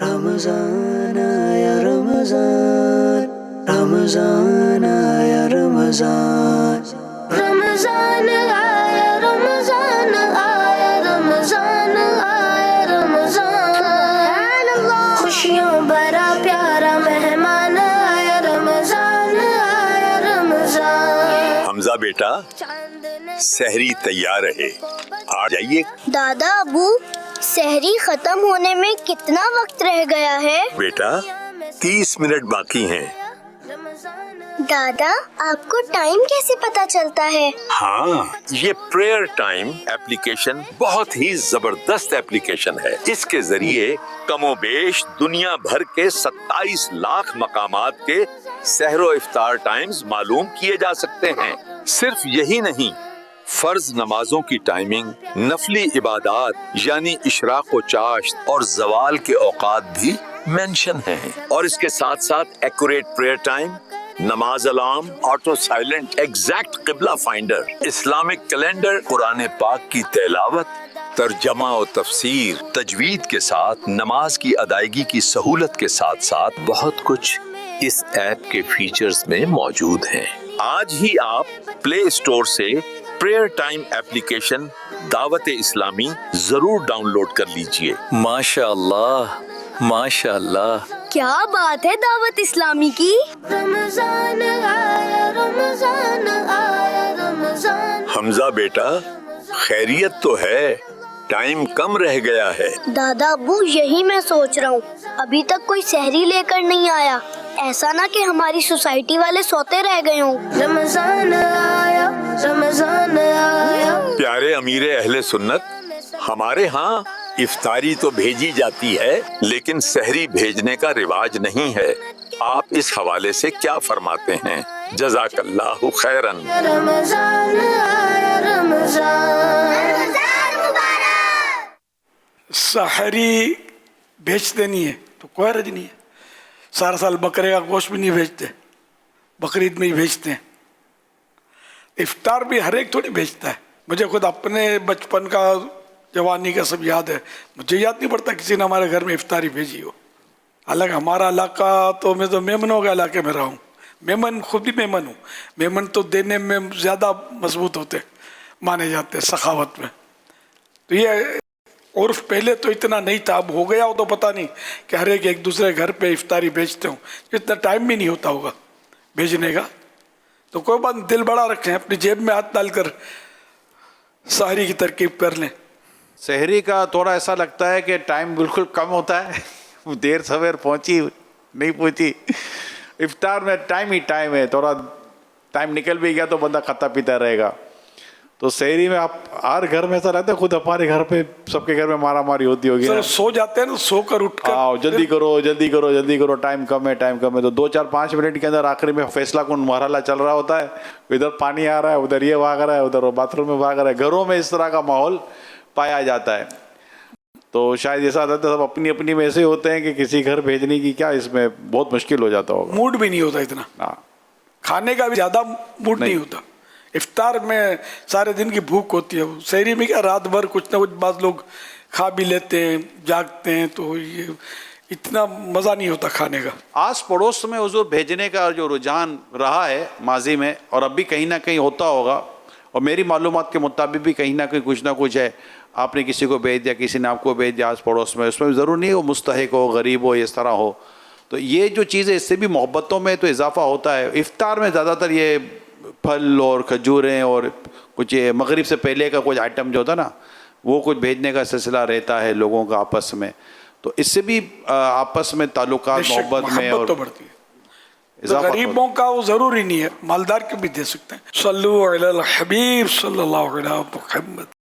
رمضان آیا رمضان، رمضان آیا رمضان، رمضان آیا رمضان آیا رمضان آیا رمضان، خوشیوں بھرا پیارا مہمان آیا رمضان آیا رمضان۔ حمزہ بیٹا سحری تیار ہے، آ جائیے۔ دادا ابو سحری ختم ہونے میں کتنا وقت رہ گیا ہے؟ بیٹا 30 منٹ باقی ہیں۔ دادا آپ کو ٹائم کیسے پتا چلتا ہے؟ ہاں، یہ پریئر ٹائم ایپلیکیشن بہت ہی زبردست ایپلیکیشن ہے۔ اس کے ذریعے کم و بیش دنیا بھر کے 27 لاکھ مقامات کے سحر و افطار ٹائمز معلوم کیے جا سکتے ہیں۔ صرف یہی نہیں، فرض نمازوں کی ٹائمنگ، نفلی عبادات یعنی اشراق و چاشت اور زوال کے اوقات بھی مینشن ہیں، اور اس کے ساتھ ساتھ ایکوریٹ پریئر ٹائم، نماز الارم، آٹو سائلنٹ، ایگزیکٹ قبلہ فائنڈر، اسلامک کیلنڈر، قرآن پاک کی تلاوت، ترجمہ و تفسیر، تجوید کے ساتھ نماز کی ادائیگی کی سہولت کے ساتھ ساتھ بہت کچھ اس ایپ کے فیچرز میں موجود ہیں۔ آج ہی آپ پلے اسٹور سے پریئر ٹائم ایپلیکیشن دعوت اسلامی ضرور ڈاؤن لوڈ کر لیجئے۔ ماشاء اللہ ماشاء اللہ، کیا بات ہے دعوت اسلامی کی۔ رمضان آیا رمضان آیا رمضان۔ حمزہ بیٹا خیریت تو ہے، ٹائم کم رہ گیا ہے۔ دادا ابو یہی میں سوچ رہا ہوں، ابھی تک کوئی سحری لے کر نہیں آیا، ایسا نہ کہ ہماری سوسائٹی والے سوتے رہ گئے ہوں۔ رمضان آیا رمضان آیا۔ پیارے امیر اہل سنت، ہمارے ہاں افطاری تو بھیجی جاتی ہے لیکن سحری بھیجنے کا رواج نہیں ہے۔ آپ اس حوالے سے کیا فرماتے ہیں؟ جزاک اللہ خیرن۔ رمضان آیا رمضان۔ سحری بیچتے نہیں ہے تو کوئی حرج نہیں ہے، سارا سال بکرے کا گوشت بھی نہیں بیچتے، بقرعید میں ہی بیچتے ہیں۔ افطار بھی ہر ایک تھوڑی بیچتا ہے۔ مجھے خود اپنے بچپن کا، جوانی کا سب یاد ہے، مجھے یاد نہیں پڑتا کسی نے ہمارے گھر میں افطاری بھیجی ہو۔ حالانکہ ہمارا علاقہ تو میں تو میمنوں کے علاقے میں رہا ہوں، میمن خود بھی میمن ہوں، میمن تو دینے میں زیادہ مضبوط ہوتے مانے جاتے سخاوت میں۔ تو یہ عرف پہلے تو اتنا نہیں تھا، اب ہو گیا ہو تو پتہ نہیں کہ ہر ایک دوسرے گھر پہ افطاری بیچتے ہوں، اتنا ٹائم بھی نہیں ہوتا ہوگا بھیجنے کا۔ تو کوئی بات دل بڑا رکھیں، اپنی جیب میں ہاتھ ڈال کر سحری کی ترکیب کر لیں۔ سحری کا تھوڑا ایسا لگتا ہے کہ ٹائم بالکل کم ہوتا ہے، دیر سویر پہنچی نہیں پہنچی۔ افطار میں ٹائم ہی ٹائم ہے، تھوڑا ٹائم نکل بھی گیا تو بندہ کھاتا پیتا رہے گا۔ تو سحری میں آپ ہر گھر میں ایسا رہتا ہے، خود ہمارے گھر پہ سب کے گھر میں مارا ماری ہوتی ہوگی، سو جاتے ہیں نا، سو کر اٹھ کر آؤ جلدی کرو جلدی کرو جلدی کرو، ٹائم کم ہے ٹائم کم ہے۔ تو 2-4-5 منٹ کے اندر آخری میں فیصلہ کن مرحلہ چل رہا ہوتا ہے، ادھر پانی آ رہا ہے، ادھر یہ بھاگ رہا ہے، ادھر باتھ روم میں بھاگ رہا ہے۔ گھروں میں اس طرح کا ماحول پایا جاتا ہے۔ تو شاید ایسا ہوتا ہے سب اپنی اپنی میں ایسے ہوتے ہیں کہ کسی گھر بھیجنے کی کیا، اس میں بہت مشکل ہو جاتا ہوگا، موڈ بھی نہیں ہوتا اتنا، ہاں کھانے کا بھی زیادہ موڈ نہیں ہوتا۔ افطار میں سارے دن کی بھوک ہوتی ہے، سحری میں کیا رات بھر کچھ نہ کچھ بعض لوگ کھا بھی لیتے ہیں، جاگتے ہیں، تو یہ اتنا مزہ نہیں ہوتا کھانے کا۔ آس پڑوس میں حضور بھیجنے کا جو رجحان رہا ہے ماضی میں، اور اب بھی کہیں نہ کہیں ہوتا ہوگا، اور میری معلومات کے مطابق بھی کہیں نہ کہیں کچھ نہ کچھ ہے۔ آپ نے کسی کو بھیج دیا، کسی نے آپ کو بھیج دیا آس پڑوس میں، اس میں ضرور نہیں وہ مستحق ہو، غریب ہو، اس طرح ہو۔ تو یہ جو چیزیں، اس سے بھی محبتوں میں تو اضافہ ہوتا ہے۔ افطار میں زیادہ تر یہ پھل اور کھجوریں اور کچھ یہ مغرب سے پہلے کا کچھ آئٹم جو ہوتا ہے نا، وہ کچھ بھیجنے کا سلسلہ رہتا ہے لوگوں کا آپس میں، تو اس سے بھی آپس میں تعلقات، محبت میں اور تو بڑھتی ہے۔ غریبوں کا وہ ضروری نہیں ہے، مالدار کے بھی دے سکتے ہیں۔ صلو علی الحبیب صلی اللہ علیہ محمد۔